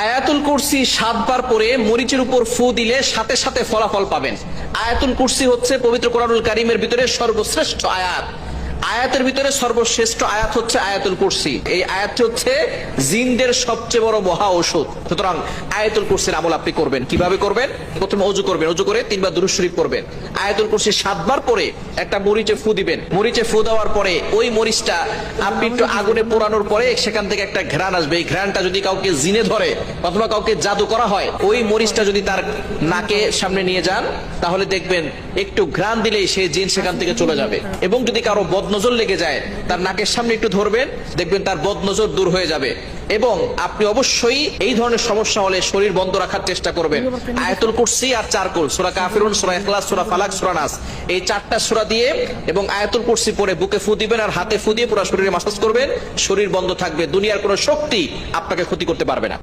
আয়াতুল কুরসি 7 বার পরে মরিচের উপর ফু দিলে সাথে সাথে ফলাফল পাবেন। আয়াতুল কুরসি হচ্ছে পবিত্র কোরআনুল কারীমের ভিতরে সর্বশ্রেষ্ঠ আয়াত। আয়াতের ভিতরে সর্বশ্রেষ্ঠ আয়াত হচ্ছে আয়াতুল কুরসি। এই আয়াতটি হচ্ছে জিনদের সবচেয়ে বড় মহা ঔষধ। সুতরাং আয়াতুল কুরসির আমল আপনি করবেন। কিভাবে করবেন? প্রথমে ওযু করবেন, ওযু করে 3 বার দুরূদ শরীফ পড়বেন। আয়াতুল কুরসি 7 বার পরে একটা মরিচে ফু দিবেন। মরিচে ফু দেওয়ার পরে ওই মরিচটা আপনি একটু আগুনে পোড়ানোর পরে সেখান থেকে একটা ঘ্রাণ আসবে। এই ঘ্রাণটা যদি কাউকে জিনে ধরে অথবা কাউকে জাদু করা হয়, ওই মরিচটা যদি তার নাকে সামনে নিয়ে যান তাহলে দেখবেন একটু ঘ্রাণ দিলেই সেই জিন সেখান থেকে চলে যাবে। এবং যদি কারো বদনজর লেগে যায়, তার নাকের সামনে একটু ধরবেন, দেখবেন তার বদনজর দূর হয়ে যাবে। এবং আপনি অবশ্যই এই ধরনের সমস্যা হলে শরীর বন্ধ রাখার চেষ্টা করবেন। আয়াতুল কুরসি আর 4 কুল, সূরা কাফিরুন, সূরা ইখলাস, সূরা ফালাক, সূরা নাস, এই 4টা সূরা দিয়ে এবং আয়াতুল কুরসি পড়ে বুকে ফু দিবেন আর হাতে ফু দিয়ে পুরো শরীরে মাসাজ করবেন। শরীর বন্ধ থাকবে, দুনিয়ার কোনো শক্তি আপনাকে ক্ষতি করতে পারবে না।